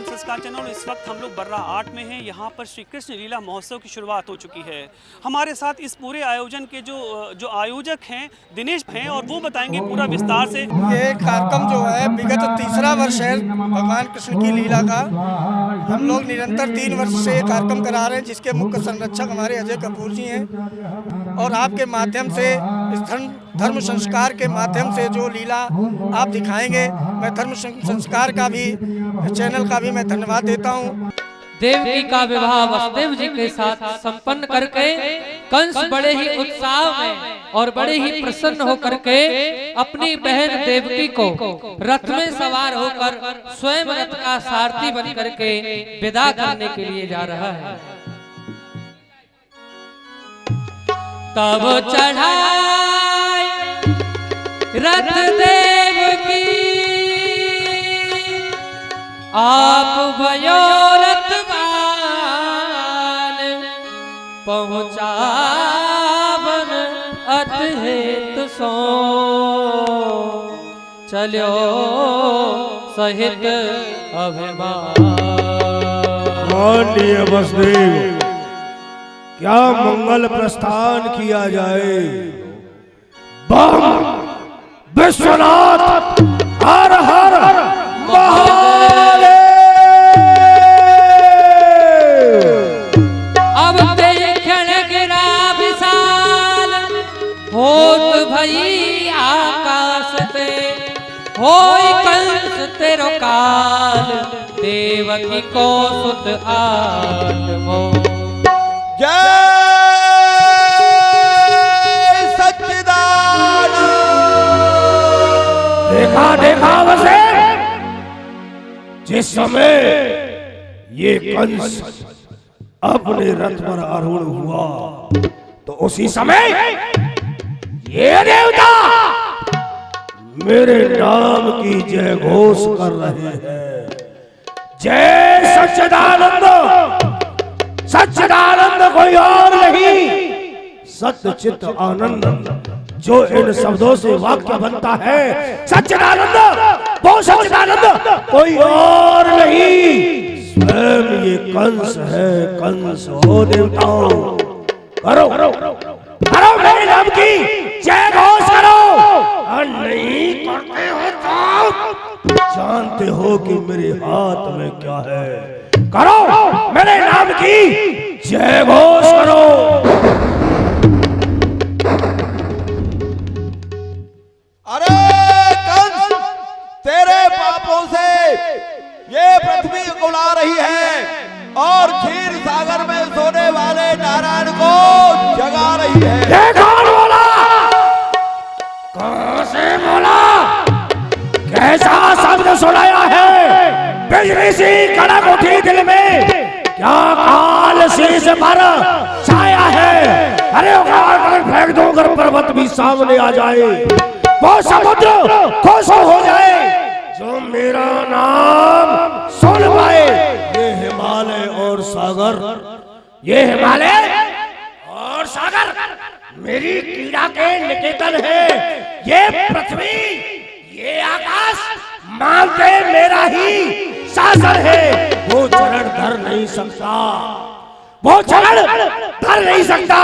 धर्म संस्कार चैनल। इस वक्त हम लोग बर्रा 8 में हैं। यहाँ पर श्री कृष्ण लीला महोत्सव की शुरुआत हो चुकी है। हमारे साथ इस पूरे आयोजन के जो आयोजक हैं दिनेश हैं और वो बताएंगे पूरा विस्तार से। ये कार्यक्रम जो है विगत तीसरा वर्ष है भगवान कृष्ण की लीला का। हम लोग निरंतर 3 वर्ष से कार्यक्रम करा रहे हैं, जिसके मुख्य संरक्षक हमारे अजय कपूर जी हैं। और आपके माध्यम से इस धर्म संस्कार के माध्यम से जो लीला आप दिखाएंगे, मैं धर्म संस्कार का भी चैनल का भी मैं धन्यवाद देता हूँ। देवकी का विवाह वसुदेव जी के साथ संपन्न करके कंस बड़े ही उत्साह में और बड़े ही प्रसन्न होकर के अपनी बहन देवकी को रथ में सवार होकर स्वयं रथ का सारथी बन करके विदा करने के लिए जा रहा है। तब चढ़ाई रथ देवकी आप भयो रथवान पहुँचावन अतहित सो चलो सहित अभिमान। माननीय वसुदेव, क्या मंगल प्रस्थान किया जाए। बम विश्वनाथ हर हर महादेव। अब देखण गिरा विशाल होत भई आकाश ते होई कंस तेरो काल देवकी को सुत आत्मो। जय सच्चिदानंद। देखा वसे जिस समय ये कंस अपने रथ पर आरूढ़ हुआ तो उसी समय ये देवता मेरे नाम की जय घोष कर रहे हैं। जय सच्चिदानंद। सच्चिदानंद कोई और नहीं, सच्चित आनंद जो इन शब्दों से वाक्य बनता है। सच्चिदानंद वो सच्चिदानंद कोई और नहीं, स्वयं ये कंस है। कंस हो देवताओं, करो करो मेरे नाम की जय घोष करो। और नहीं करते हो तो जानते हो कि मेरे हाथ में क्या है। करो मेरे नाम की जय घोष करो। अरे कंस, तेरे पापों से ये पृथ्वी उकुला रही है और क्षीर सागर में सोने वाले नारायण को जगा रही है। ये कौन बोला? कहां से बोला? कैसा शब्द सुनाया है? बिजली सी कड़क उठी दिल में, क्या काल शीश पर छाया है। अरे फेंक दो अगर पर्वत भी सामने आ जाए, वो समुद्र खुश हो जाए जो मेरा नाम सुन पाए। ये हिमालय और सागर, ये हिमालय और सागर मेरी क्रीड़ा के निकेतन है। ये पृथ्वी, ये आकाश मानते मेरा ही शासन है। वो चरण धर नहीं सकता, वो चरण धर नहीं सकता।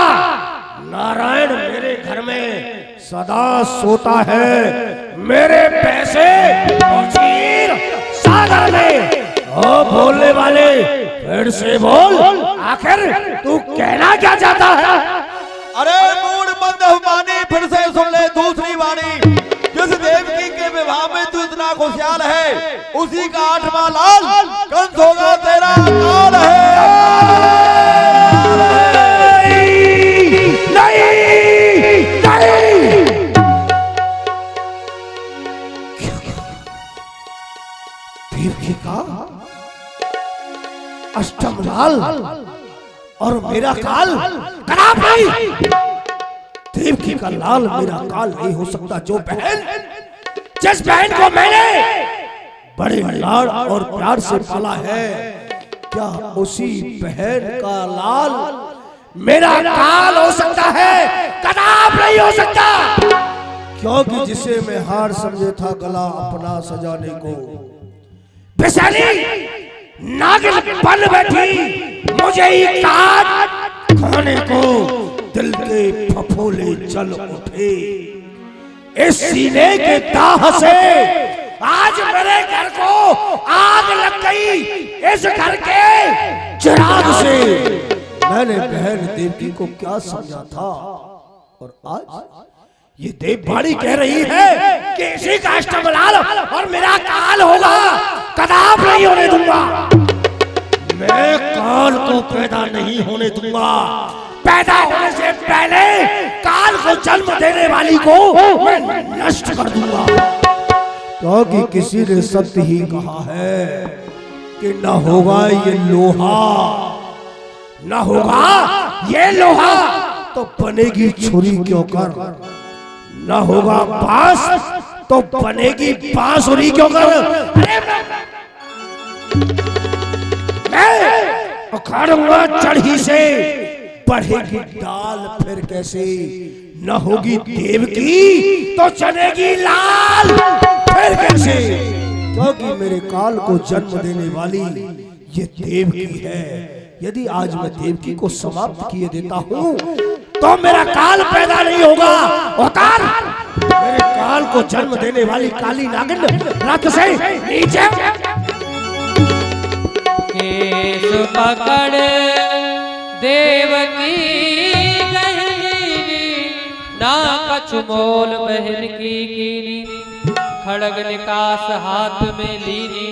नारायण मेरे घर में सदा सोता है, मेरे पैसे क्षीर सागर में। ओ बोलने वाले फिर से बोल, आखिर तू कहना क्या चाहता है? अरे मूड बंद वाणी, फिर से सुन ले दूसरी वाणी। जिस देवकी के विवाह में तू इतना खुशहाल है, उसी का 8वां लाल कंस होगा तेरा काल है। नहीं नहीं, देवकी का अष्टम लाल और मेरा काल खराब नहीं। देवकी का लाल मेरा काल नहीं हो सकता। जो बहन, जिस बहन को मैंने बड़े लाड़ और प्यार से पाला है, क्या उसी बहन का लाल मेरा काल हो सकता है? कदाप नहीं हो सकता। क्योंकि जिसे मैं हार समझे था गला अपना सजाने को, बेसैनी नागिन बन बैठी मुझे ही काट खाने को दिल के फफोले चल उठे। इस सीने के दाह से आज मेरे घर को आग लग गई। इस घर के चिराग से मैंने बहन देवकी को क्या समझा था और आज ये देववाणी कह रही है कि इसी का अष्टबलाल और मेरा काल होगा। कदाप नहीं होने दूंगा। मैं काल को पैदा नहीं होने दूंगा। पैदा होने से पहले काल को जन्म देने वाली को मैं नष्ट कर दूंगा। क्योंकि किसी ने सत्य ही कहा है कि न होगा ये लोहा, न होगा ये लोहा तो बनेगी छुरी क्यों कर, न होगा बांस तो बनेगी बांसुरी क्यों कर। मैं उखाड़ूंगा चढ़ी से बढ़ेगी डाल फिर कैसे। न होगी देवकी तो चलेगी लाल फिर कैसे। क्योंकि मेरे काल को जन्म देने वाली ये देवकी है। यदि आज मैं देवकी को समाप्त किए देता हूँ तो मेरा काल पैदा नहीं होगा। और काल मेरे काल को जन्म देने वाली काली नागिन रथ से नीचे केस पकड़ देवकी गहनी ना कछु मोल बहन की कीनी। खड़ग निकास हाथ में लीनी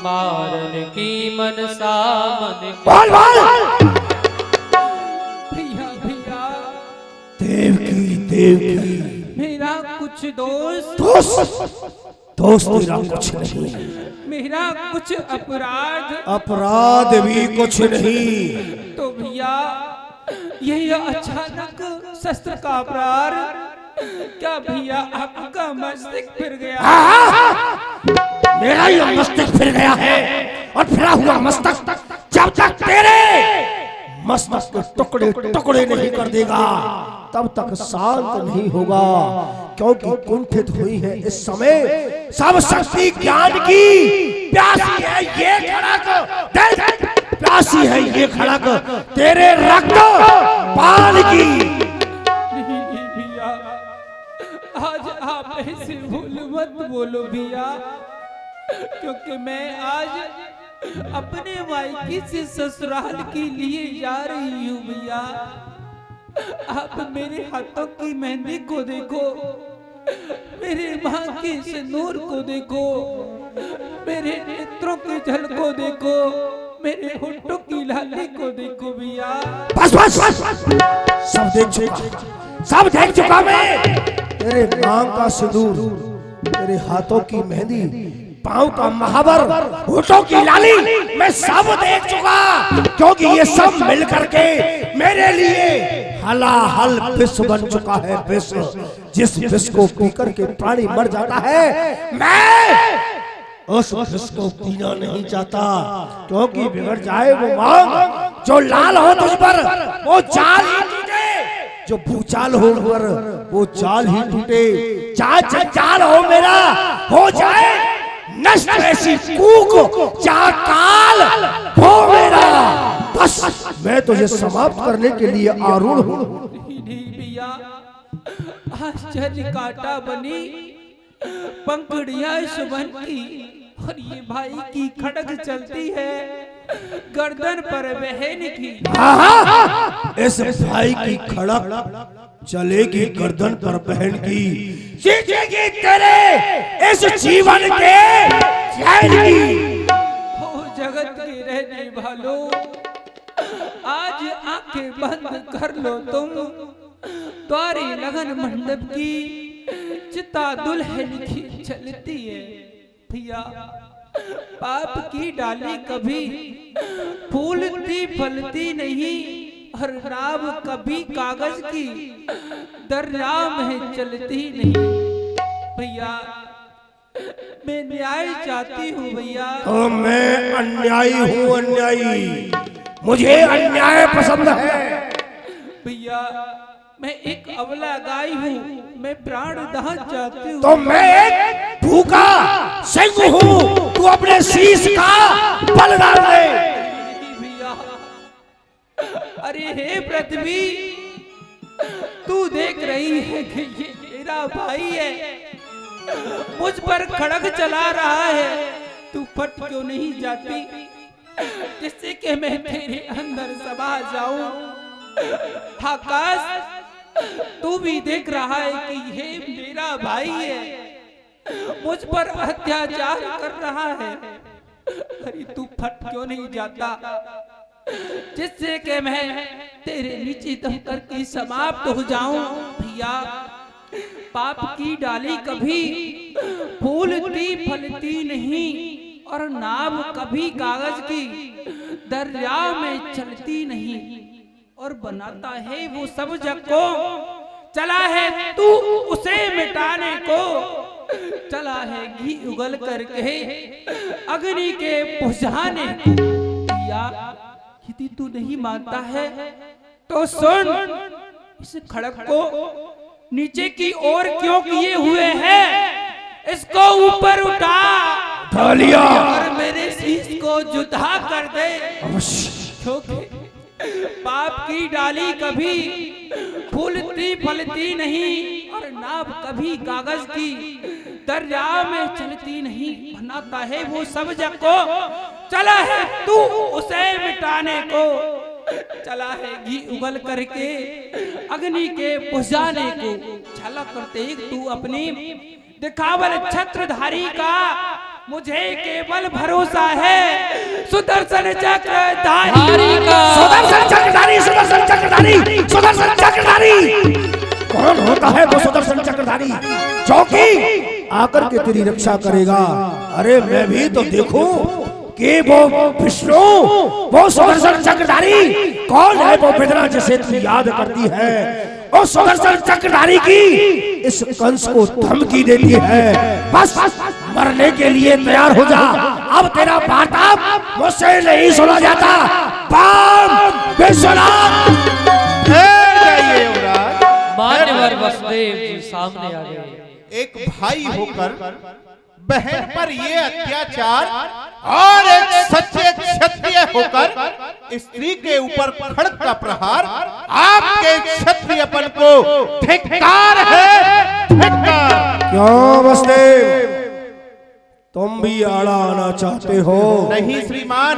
मारन की मनसा मन बोल बोल। भैया भैया देवकी देवकी मेरा कुछ दोस्त दोस्त तेरा कुछ नहीं। मेरा कुछ अपराध अपराध भी कुछ नहीं। तो भैया यही अचानक शस्त्र का अपराध क्या भैया आपका मस्तिष्क फिर गया। मेरा ही मस्तक फिर गया है और फिरा हुआ मस्तक जब तक तेरे मस्तक के टुकड़े टुकड़े नहीं कर देगा तब तक शांत नहीं होगा। क्योंकि कुंठित हुई है इस समय सब शक्ति ज्ञान की। प्यासी है ये खड़क, प्यासी है ये खड़क तेरे रक्त पान की। भैया आज आप ऐसे भूल मत बोलो भैया, क्योंकि मैं आज अपने मायके से ससुराल के लिए जा रही हूँ भैया। आप मेरे हाथों की मेहंदी को देखो, मेरे माँ के सिंदूर को देखो, मेरे नेत्रों की झलक को देखो, मेरे होठों की लाली को देखो भैया। बस बस सब देख चुका, सब देख चुका मैं। तेरे मांग का सिंदूर, तेरे हाथों की मेहंदी, पाँव का महावर, होठों की लाली मैं सब देख चुका। क्योंकि ये सब मिल करके मेरे लिए हलाहल विष बन चुका है। विष, जिस विष को पीकर के प्राणी मर जाता है, मैं उस विष को पीना नहीं चाहता। क्योंकि बिगड़ जाए वो मांग जो लाल हो तुझ पर, वो जाल ही टूटे। जो भूचाल हो पर वो जाल ही टूटे। चाहे जाल हो मेरा हो जाए नष्ट ऐसी कूक, जहाँ काल हो मेरा। बस मैं तुझे समाप्त करने के लिए आरूढ़ हूँ। भैया आश्चर्य काटा बनी पंखुड़ियां सुबन की, और ये भाई की खड़ग चलती है गर्दन पर बहन की। इस भाई की खड़क चलेगी गर्दन पर बहन की, जीतेगी तेरे इस जीवन के चैन की। हो जगत के रहने वालों, आज आंखें बंद कर लो तुम। द्वारे लगन मंडप की चिता दुल्हन की चलती है भैया। पाप की डाली कभी फूलती फलती नहीं, और नाव कभी कागज की दरिया में चलती नहीं भैया। मैं न्याय चाहती हूँ भैया। तो मैं अन्यायी हूँ, अन्यायी। मुझे अन्याय पसंद है भैया। मैं एक अबला गाय हूँ, मैं प्राण दान चाहती हूँ। तो मैं एक भूखा सिंह हूँ, तू अपने शीश का बलिदान दे। भैया, अरे हे पृथ्वी, तू देख रही है कि ये मेरा भाई है, मुझ पर खड़ग चला रहा है, तू फट क्यों नहीं जाती जिससे कि मैं तेरे अंदर समा जाऊं। आकाश, तू भी देख रहा है कि ये मेरा भाई है, मुझ पर अत्याचार कर रहा है, अरे तू फट क्यों नहीं जाता जिससे कि मैं तेरे नीचे दम करके समाप्त हो जाऊं। भैया, पाप की डाली कभी फूलती फलती नहीं, और नाव कभी कागज की दरिया में चलती नहीं, और बनाता है वो सब जग को, चला है तू उसे मिटाने को, चला है घी उगल करके अग्नि के बुझाने को। भैया, यदि तू नहीं मानता है तो सुन, इस खड़क को नीचे की ओर क्यों किए हुए हैं, इसको ऊपर उठा लिया और मेरे शीश को जुदा कर दे, क्योंकि पाप की डाली कभी फूलती फलती नहीं, और नाव कभी कागज की दरिया में चलती नहीं, बनाता है वो सब जग को, चला है तू उसे मिटाने को, चला है घी उगल करके अग्नि के बुझाने को। झलक करते तू अपनी दिखावल छत्रधारी का, मुझे केवल भरोसा है सुदर्शन चक्रधारी का। सुदर्शन चक्रधारी, सुदर्शन चक्रधारी, सुदर्शन चक्रधारी। कौन होता है वो सुदर्शन चक्रधारी जो कि आकर के तेरी रक्षा करेगा? अरे मैं भी तो देखूं कि वो विष्णु, वो सुदर्शन चक्रधारी कौन है? वो वेदना जिसे तू याद करती है, उस सुदर्शन चक्रधारी की इस कंस को धमकी देती है, बस मरने के लिए तैयार हो जा, अब तेरा वार्तालाप मुझसे नहीं सुना जाता। बाम विश्वनाथ। मान्यवर वसुदेव जी सामने आ गए। एक भाई होकर बहन पर ये अत्याचार, और एक सच्चे क्षत्रिय होकर स्त्री के ऊपर खड़ग का प्रहार, आपके क्षत्रियपन को धिक्कार है, धिक्कार। क्यों वसुदेव, तुम भी आड़ा आना चाहते हो? नहीं श्रीमान,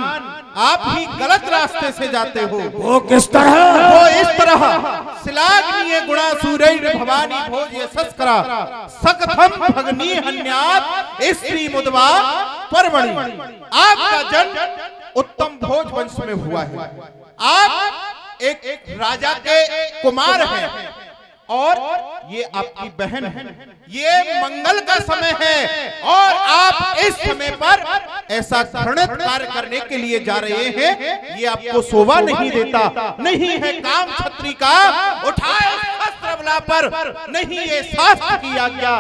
आप ही गलत रास्ते से जाते हो। वो किस तरह? वो इस तरह, श्लाघनीय गुणा सूरैर भवानी भोज यशस्करा सकथम भगनी हन्यात स्त्री मुदवा परवणी। आपका जन्म उत्तम भोज वंश में हुआ है, आप एक राजा के कुमार हैं, और ये आपकी बहन है। ये मंगल का समय है, और आप इस समय पर ऐसा घृणित कार्य करने के लिए जा रहे हैं, ये आपको शोभा नहीं देता। नहीं है काम क्षत्रिय का, उठाए शस्त्र अबला पर, नहीं ये शास्त्र की आज्ञा,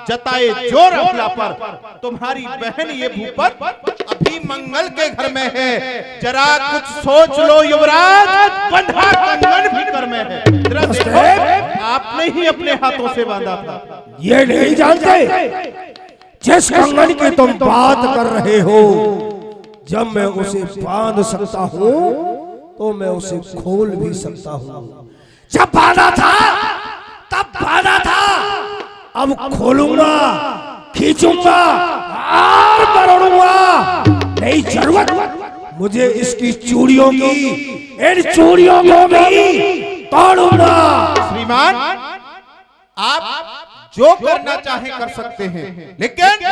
जताए जोर अबला पर। तुम्हारी बहन ये भूपत अभी मंगल के घर में है, जरा कुछ सोच लो युवराज, बंधा कंगन भी घर में है। जरा देखो, आपने ही अपने हाथों से बांधा था। ये नहीं जानते जिस कंगन की तुम बात कर रहे हो, जब मैं उसे बांध सकता हूँ तो मैं उसे खोल भी सकता हूँ। जब बांधा था तब बांधा था, अब खोलूंगा, खींचूंगा और मरोड़ूंगा। नहीं जरूरत मुझे इसकी चूड़ियों की, इन चूड़ियों को भी तोड़ूंगा। श्रीमान, आप जो करना चाहे कर सकते हैं, लेकिन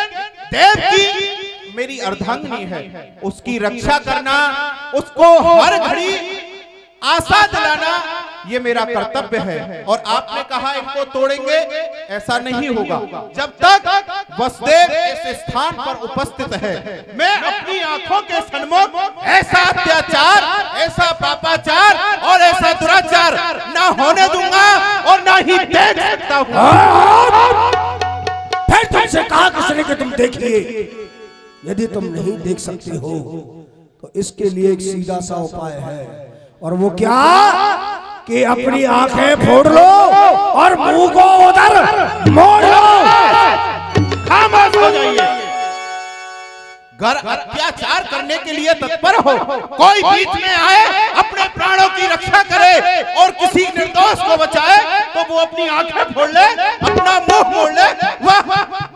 देव की मेरी अर्धांगिनी है, उसकी रक्षा करना, उसको हर घड़ी आशा दिलाना, ये मेरा कर्तव्य है। और आपने कहा इनको तोड़ेंगे, ऐसा नहीं होगा। जब तक वसुदेव इस स्थान पर उपस्थित है, मैं अपनी आंखों के सन्मुख ऐसा अत्याचार, ऐसा पापाचार और ऐसा दुराचार ना होने दूंगा, और ना ही देख सकता हूँ। फिर तुमसे कहा किसने कि तुम देखिए? यदि तुम नहीं देख सकते हो तो इसके लिए एक सीधा सा उपाय है, और वो क्या कि अपनी आंखें फोड़ लो और मुंह को उधर मोड़ लो। खामोश हो जाइए। घर अत्याचार करने के लिए तत्पर हो, कोई बीच में आए अपने प्राणों की रक्षा करे और किसी निर्दोष को बचाए तो वो अपनी आंखें फोड़ ले, अपना मुंह मोड़ ले। वाह,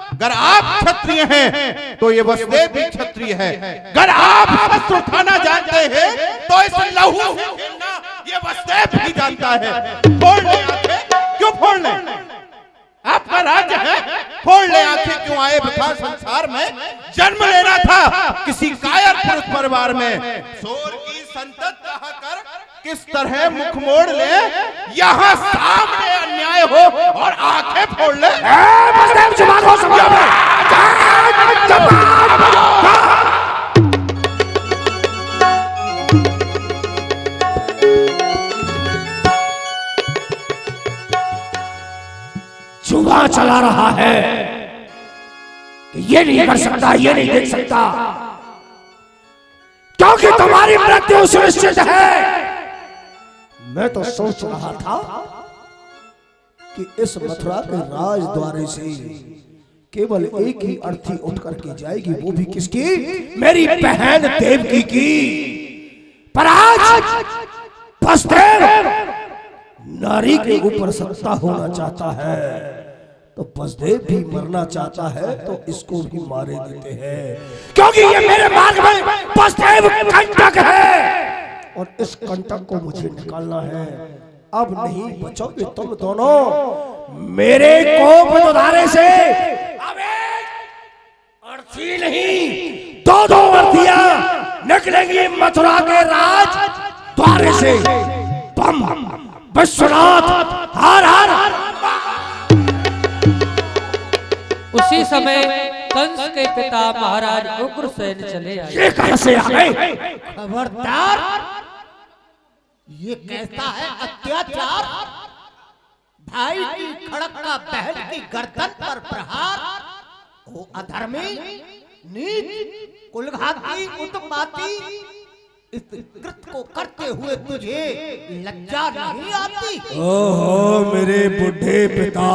अगर आप क्षत्रिय हैं तो ये वसुदेव भी क्षत्रिय है। अगर आप शस्त्र उठाना जानते हैं तो इस लहू से खेलना ये वसुदेव भी जानता है। फोड़ ले आंखें, क्यों फोड़ ले? आपका राज्य है, फोड़ ले आंखें क्यों? आए बता, संसार में जन्म लेना था किसी कायर पुरुष परिवार में। शोर की संतत कहा कर किस तरह मुख मोड़ ले, यहाँ सामने अन्याय हो और आंखें फोड़ ले। जुआ चला रहा है कि ये नहीं कर सकता, ये नहीं देख सकता, क्योंकि तुम्हारी मृत्यु सुनिश्चित है। मैं तो सोच रहा था कि इस मथुरा के राज द्वारे से केवल एक ही अर्थी उठ करके जाएगी, वो भी किसकी? मेरी बहन देवकी की। पर आज वसुदेव नारी के ऊपर सत्ता होना चाहता है, तो वसुदेव भी मरना चाहता है, तो इसको भी मारे देते हैं, क्योंकि ये मेरे मार्ग में वसुदेव कंटक है और इस कंटक को मुझे निकालना है। अब नहीं बचोगे तुम दोनों मेरे कोप दुधारे से। अब एक अर्थी नहीं, दो अर्थियां निकलेंगी मथुरा के राज द्वारे से। बम विश्वनाथ, हर हर। उसी समय कंस के पिता महाराज उग्रसेन चले आए। ये कहां से आ गए? खबरदार, ये कैसा है अत्याचार? भाई की खड़क का बहन की गर्दन पर प्रहार। ओ अधर्मी, नीच, कुलघाती, उत्पाती, इस कृत्य को करते हुए तुझे लज्जा नहीं आती? ओहो मेरे बुढ़े पिता,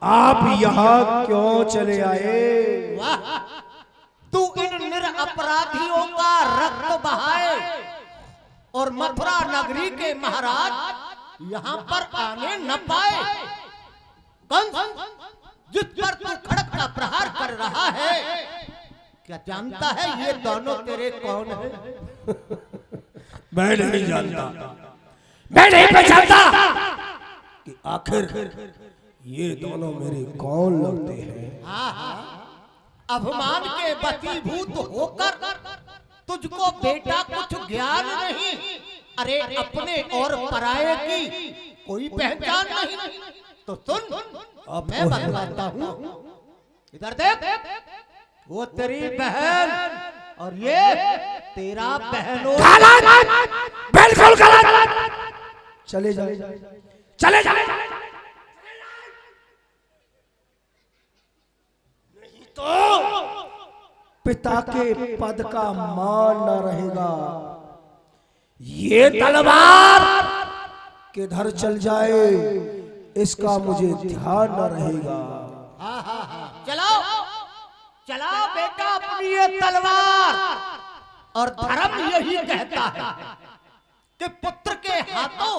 आप यहाँ क्यों चले आए? वाह, तू इन निरपराधियों का रक्त बहाए और मथुरा नगरी के महाराज यहाँ पर आने न पाए। कंस, जिस पर तू खड़क का प्रहार कर रहा है, क्या जानता है ये दोनों तेरे कौन है? मैं नहीं जानता, मैं नहीं पहचानता कि आखिर ये दोनों मेरे कौन लगते हैं। अभिमान के वशीभूत होकर तुझको बेटा कुछ ज्ञान नहीं, अरे अपने और पराये की कोई पहचान नहीं। तो सुन, मैं बतलाता हूँ, इधर देख, वो तेरी बहन और ये तेरा बहनों। बिल्कुल गलत। चले जाओ, चले जाओ, नहीं तो पिता के पद का मान न रहेगा। ये तलवार किधर चल जाए इसका मुझे ध्यान न रहेगा। चलाओ चलाओ बेटा अपनी ये तलवार। और धर्म यही कहता है कि पुत्र के हाथों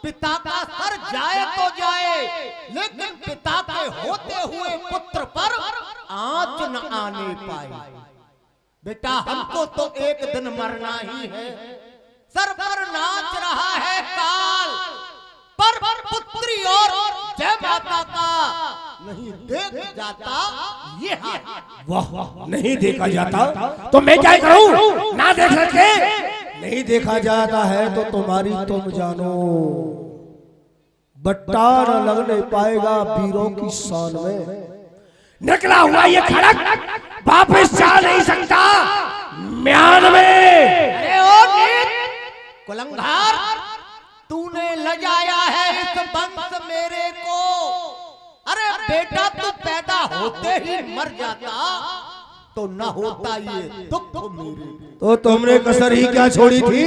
पिता का सर जाए तो जाए, लेकिन पिता के होते हुए पुत्र पर आंच न आने पाए। बेटा हमको तो एक दिन मरना ही है, सर पर नाच रहा है काल, पर पुत्री और जय माता का नहीं देख जाता ये हाल। वाह, नहीं देखा जाता तो मैं क्या करूं? ना देख सके, नहीं देखा जाता है तो तुम्हारी तुम जानो। बट्टा न लगने पाएगा वीरों की शान में। निकला हुआ ये खड़क वापस जा नहीं सकता म्यान में। अरे ओ नीच कुलंगार, तूने लजाया है इस वंश मेरे को। अरे बेटा तू पैदा होते ही मर जाता तो न होता ये दुख मेरे। तो तुमने कसर ही क्या छोड़ी थी?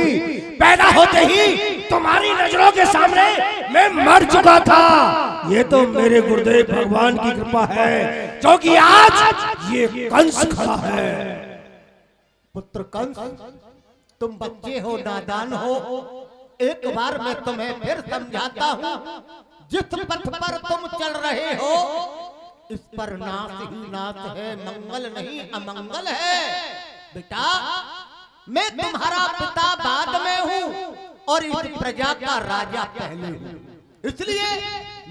पैदा होते ही तुम्हारी नजरों के सामने मैं मर चुका था। ये तो मेरे गुरुदेव भगवान की कृपा है, क्योंकि आज ये कंस खड़ा है। पुत्र कंस, तुम बच्चे हो, नादान हो। एक बार मैं तुम्हें फिर समझाता हूँ, जिस पथ पर तुम चल रहे हो इस पर नाश ही नाश है, मंगल नहीं अमंगल है। बेटा, मैं तुम्हारा पिता बाद में हूँ और इस प्रजा का राजा पहले हूँ, इसलिए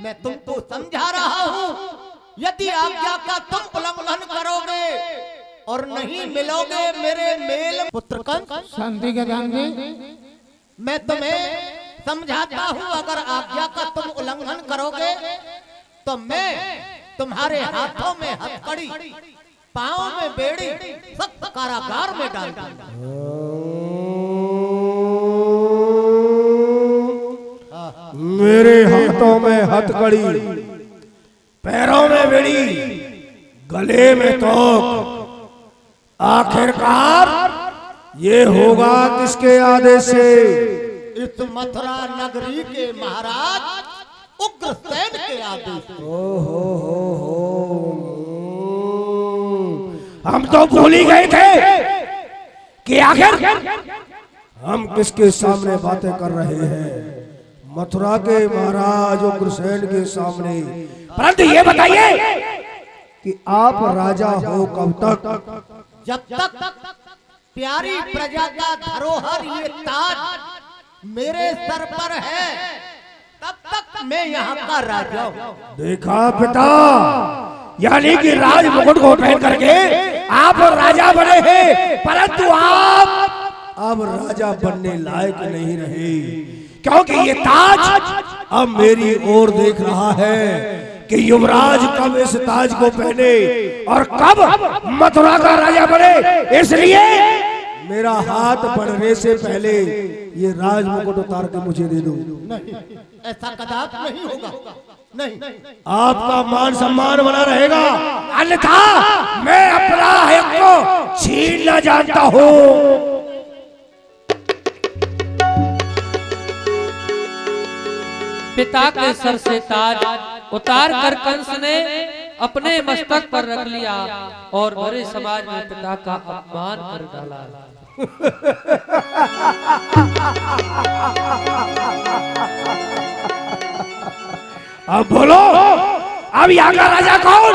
मैं तुमको समझा रहा हूँ। यदि आज्ञा का तुम उल्लंघन करोगे और नहीं मिलोगे मेरे मेल पुत्र कंस, शांति के गांधी, मैं तुम्हें समझाता हूँ, अगर आज्ञा का तुम उल्लंघन करोगे तो मैं तुम्हारे हाथों में हथकड़ी, पांव में बेड़ी, सख्त कारागार में डाल दूंगा। मेरे हाथों में हथकड़ी, पैरों में बेड़ी, गले में तोक, आखिरकार ये होगा किसके आदेश से? इस मथुरा नगरी के महाराज उग्रसेन के आदेश से। हम तो भूल ही गए थे कि आखिर हम किसके सामने बातें कर रहे हैं। मथुरा के महाराज उग्रसेन के सामने। परंतु ये बताइए कि आप राजा हो कब तक? जब तक प्यारी प्रजा का धरोहर ये ताज मेरे सर पर है, तब तक मैं यहाँ का राजा हूँ। देखा पिता, यानी कि राज मुकुट को पहन करके आप राजा बने हैं, परंतु आप अब राजा बनने लायक नहीं रहे, क्योंकि ये ताज अब मेरी ओर देख रहा है कि युवराज कब इस ताज को पहने और कब मथुरा का राजा बने। इसलिए मेरा हाथ बढ़ने से पहले ये राज मुकुट उतार के मुझे दे दो। नहीं, ऐसा कदापि नहीं होगा। नहीं, आपका मान सम्मान बना रहेगा, अन्यथा मैं अपना हक को छीनना जानता हूँ। पिता के सर से ताज उतार कर कंस ने अपने मस्तक पर रख लिया और बड़े समाज में पिता का अपमान कर डाला। अब बोलो, अब यहाँ का राजा कौन?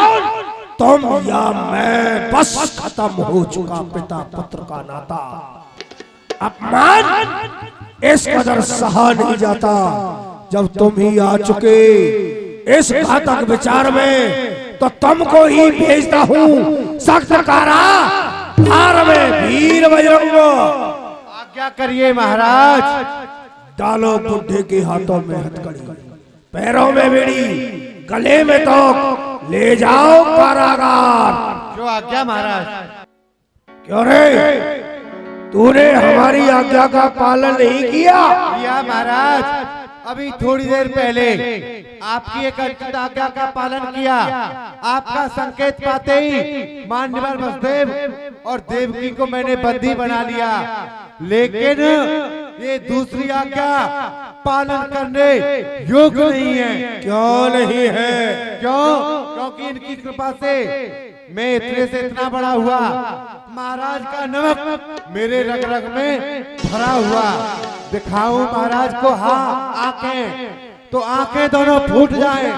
तुम या मैं? बस खत्म हो चुका पिता पुत्र का नाता। अपमान इस कदर सहा नहीं जाता। जब तुम ही आ चुके इस घातक विचार में, तो तुमको ही भेजता हूँ सख्त कारागार में वीर बजरंग। आज्ञा करिए महाराज। डालो बुढ़े के हाथों में हथकड़ी, पैरों में बेड़ी, गले में तोक, ले जाओ कारागार। जो आज्ञा महाराज। क्यों रे, तूने हमारी आज्ञा का पालन नहीं किया? किया महाराज, अभी थोड़ी देर पहले आपकी एक अर्चित आज्ञा का पालन किया। आपका संकेत पाते ही मान्यवर वसुदेव और देवकी को मैंने बंदी बना लिया, लेकिन ये दूसरी आज्ञा पालन करने योग्य नहीं है। क्यों नहीं है? क्यों? क्योंकि इनकी कृपा से मैं इतने से इतना बड़ा हुआ। महाराज का नमक मेरे रग रग में भरा हुआ। दिखाऊं महाराज को हाँ आंखें, तो आंखें दोनों फूट जाएं।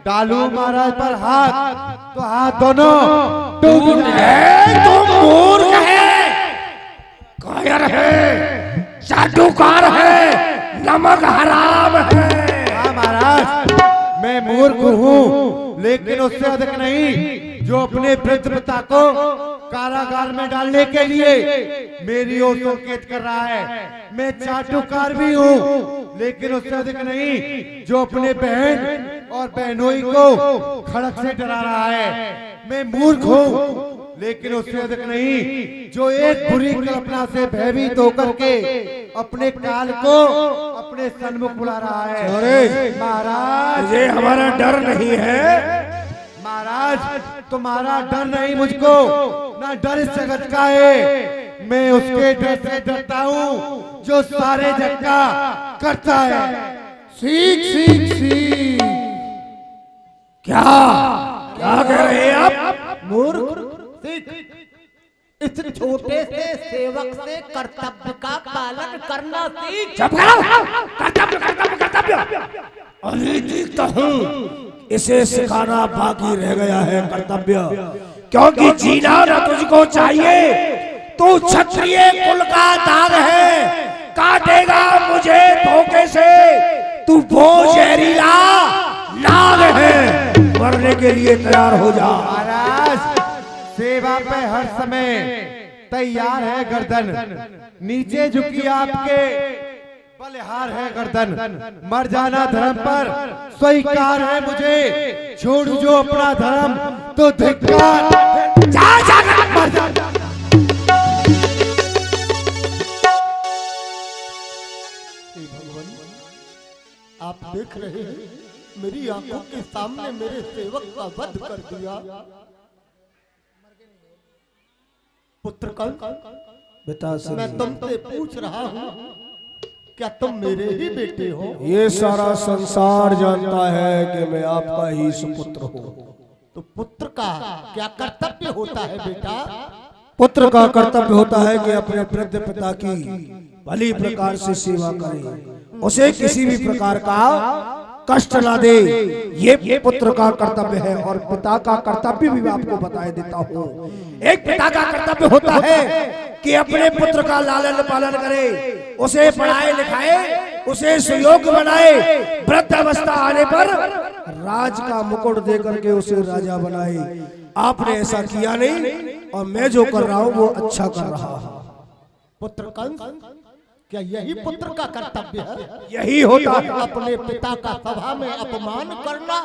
डालूं महाराज पर हाथ, तो हाथ दोनों टूट जाए। तुम मूर्ख है, कायर है, जादूकार है, नमक हराम है। हाँ महाराज, मैं मूर्ख हूँ, लेकिन उससे अधिक नहीं। जो अपने वृद्ध पिता को कारागार में डालने के लिए मेरी ओर संकेत कर रहा है। मैं चाटुकार भी हूँ, लेकिन उससे अधिक नहीं। जो अपने बहन और बहनोई को खड़क से डरा रहा है। मैं मूर्ख हूँ, लेकिन उससे अधिक नहीं। जो एक बुरी कल्पना से भयभीत होकर के अपने काल को अपने सन्मुख बुला रहा है। अरे महाराज, ये हमारा डर नहीं है। महाराज, तुम्हारा डर नहीं मुझको, ना डर इस जगत का है। मैं उसके डर से डरता हूँ जो सारे जग का करता है। सीख सीख सीख। क्या क्या कह रहे हैं आप? मूर्ख, इस छोटे से सेवक से कर्तव्य का पालन करना सीख। चुप करो। कर्तव्य कर्तव्य कर्तव्य। अरे देखता हूँ इसे सिखाना बाकी रह गया है कर्तव्य, क्योंकि जीना न तुझको चाहिए, तू क्षत्रिय कुल का दाग है, काटेगा मुझे धोखे से, तू वो जहरीला नाग है, मरने के लिए तैयार हो जा। महाराज सेवा पे हर समय तैयार है गर्दन, नीचे झुकी आपके बलिहार है गर्दन, मर जाना धर्म पर स्वीकार है मुझे, छोड़ जो अपना धर्म तो धिक्कार। जा जा मर जा। आप देख रहे हैं मेरी आंखों के सामने मेरे सेवक का वध कर दिया। पुत्र बेटा मैं तुमसे पूछ रहा हूँ, क्या तुम मेरे ही बेटे हो? ये सारा संसार जानता है कि मैं आपका ही सुपुत्र हूँ। तो पुत्र का क्या कर्तव्य होता है बेटा? पुत्र का कर्तव्य होता है कि अपने वृद्ध पिता की भली प्रकार से सेवा करे, उसे किसी भी प्रकार का कष्ट ना दे, ये पुत्र का कर्तव्य है। और पिता का कर्तव्य भी मैं आपको बताए देता हूँ। एक पिता का कर्तव्य होता है कि अपने पुत्र का लालन पालन करे, उसे पढ़ाए लिखाए, उसे सुयोग्य बनाए, वृद्ध अवस्था आने पर राज का मुकुट दे करके उसे राजा बनाए। आपने ऐसा किया नहीं, और मैं जो कर रहा हूँ वो अच्छा कर रहा हूँ। पुत्र कंस, क्या यही पुत्र का कर्तव्य है? यही होता है। अपने पिता का सभा में अपमान करना,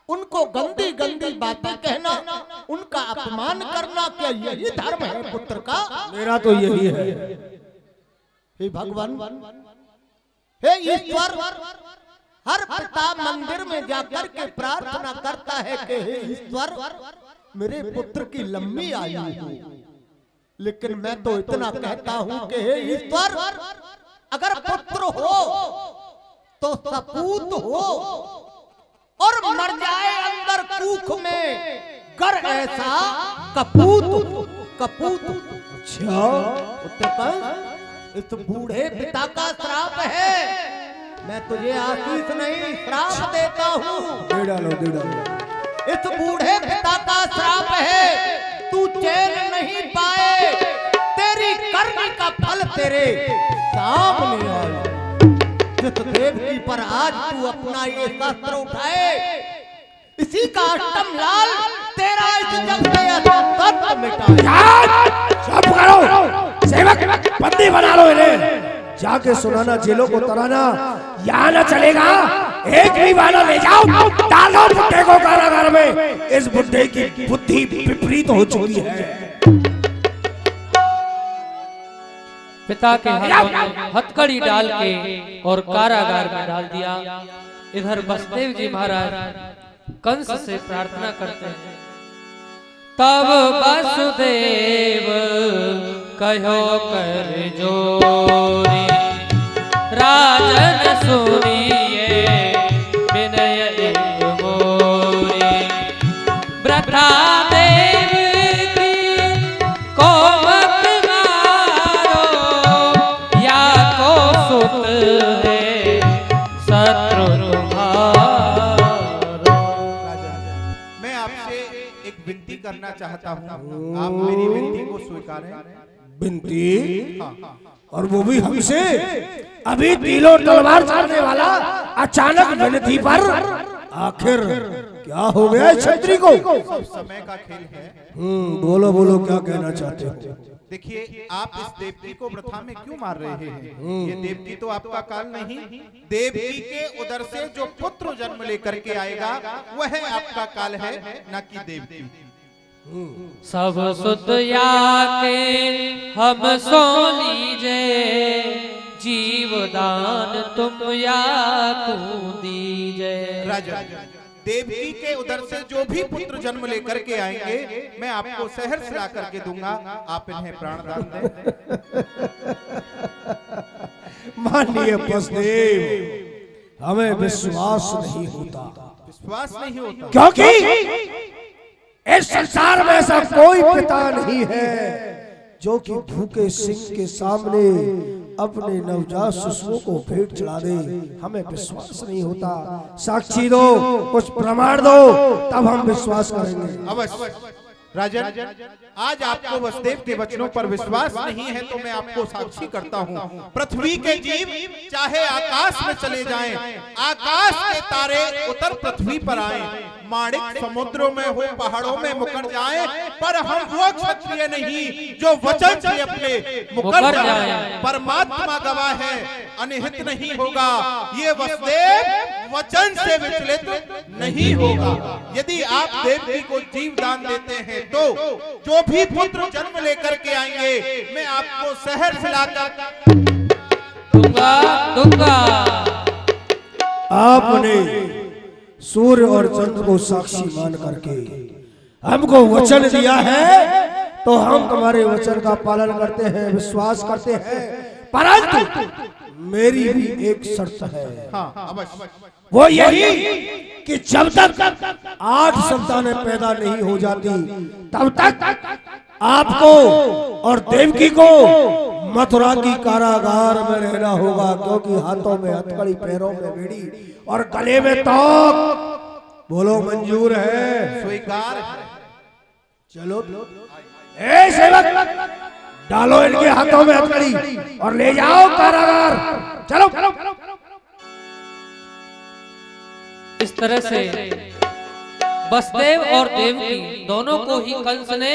उनको गंदी गंदी बातें कहना, उनका अपमान करना, क्या यही धर्म है पुत्र का? मेरा तो यही है। हे भगवान, हे ईश्वर, हर पिता मंदिर में जाकर के प्रार्थना करता है कि हे ईश्वर मेरे पुत्र की लंबी आयु हो, लेकिन मैं तो इतना कहता हूं कि हे ईश्वर अगर पुत्र हो तो सपूत हो, और मर जाए अंदर कूख में, कर ऐसा कपूत कपूत। अच्छा, पुत्र कंस, इस बूढ़े पिता का श्राप है, मैं तुझे आशीष नहीं श्राप देता हूँ। दे डालो दे डालो। इस बूढ़े पिता का श्राप है, तू चैन नहीं पाए, तेरी करनी का फल तेरे सामने आए। जिस देवकी पर आज तू अपना ये शस्त्र उठाए, इसी का अष्टम लाल तेरा इस जग से असत्य मिटाए। चुप करो, सेवक बंदी बना लो इन्हें, जाके सुनाना, जेलों को तराना, यहाँ न चलेगा। एक भी वाला ले जाओ, डालो बुड्ढे को कारागार में। इस बुड्ढे की बुद्धि विपरीत हो चुकी है। पिता के हाथों में हथकड़ी डाल के और कारागार में डाल दिया। इधर बसदेव जी महाराज कंस से प्रार्थना करते हैं। तब वसुदेव कहो कर जोरी, राजन सुनिए विनय एक मोरी, वृथा देव की को मत मारो, या को सुत है शत्रु तुम्हारो। मैं आपसे एक विनती करना चाहता हूँ, आप मेरी विनती को स्वीकारें। बिनती? और वो भी हमसे? अभी तीनों तलवार चढ़ने वाला अचानक विनती पर? आखिर क्या हो गया छत्री को? सब समय का खेल है। बोलो बोलो, क्या कहना चाहते हो? देखिए, आप इस देवकी को वृथा में क्यों मार रहे हैं? ये देवकी तो आपका काल नहीं, देवकी के उदर से जो पुत्र जन्म लेकर के आएगा वह आपका काल है, न कि देवकी। सब सुत या के हम सो लीजे, जीवदान तुम या को दीजे। राजा, देवकी के उदर से जो भी पुत्र जन्म लेकर के आएंगे मैं आपको शहर से ला करके दूंगा, आप इन्हें प्राणदान दें। माननीय वसुदेव, हमें विश्वास नहीं होता, विश्वास नहीं होता, क्योंकि इस संसार में ऐसा कोई पिता नहीं है जो कि भूखे सिंह के सामने अपने नवजात शिशुओं को भेंट चढ़ा दे। हमें विश्वास नहीं होता। साक्षी दो, कुछ प्रमाण दो, तब हम विश्वास करेंगे। अवश्य राजन, आज आपको वसुदेव के वचनों पर विश्वास नहीं है तो मैं आपको साक्षी करता हूँ। पृथ्वी के जीव चाहे आकाश में चले जाएं, आकाश के तारे उतर पृथ्वी पर आए, माणिक समुद्रों में हो, पहाड़ों में मुकर जाएं, पर हम वो क्षत्रिय नहीं जो वचन से अपने मुकर जाएं। परमात्मा गवाह है, अनिहित नहीं होगा। ये वसुदेव वचन से विचलित नहीं होगा। यदि आप देवकी को जीव दान देते हैं तो जो भी पुत्र जन्म लेकर के आएंगे मैं आपको शहर खिलाकर दूंगा। आपने सूर्य और चंद्र को साक्षी मान करके हमको वचन दिया है तो हम तुम्हारे वचन का पालन करते हैं, विश्वास करते हैं। परंतु मेरी भी एक शर्त है। हाँ, अवश्य। वो यही कि जब तक 8 संतानें पैदा नहीं हो जाती तब तक आपको और देवकी को मथुरा की कारागार में रहना होगा, क्योंकि हाथों में हथकड़ी, पैरों में बेड़ी और गले में तोक। बोलो मंजूर है? स्वीकार है। चलो ए सेवक, डालो इनके हाथों में हथकड़ी और ले जाओ कारागार। चलो। इस तरह से वसुदेव और देवकी दोनों को ही कंस ने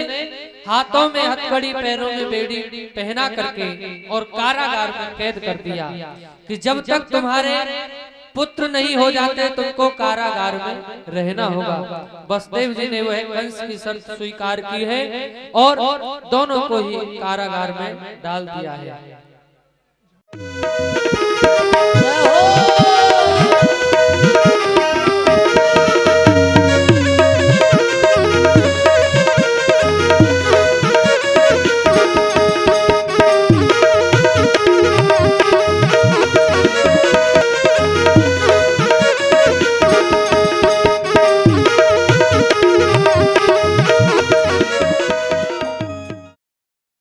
हाथों में हथकड़ी, पैरों में बेड़ी पहना करके और कारागार में कैद कर दिया कि जब तक तुम्हारे पुत्र नहीं हो जाते तुमको कारागार में रहना होगा। वसुदेव जी ने वह कंस की शर्त स्वीकार की है और दोनों को ही कारागार में डाल दिया है।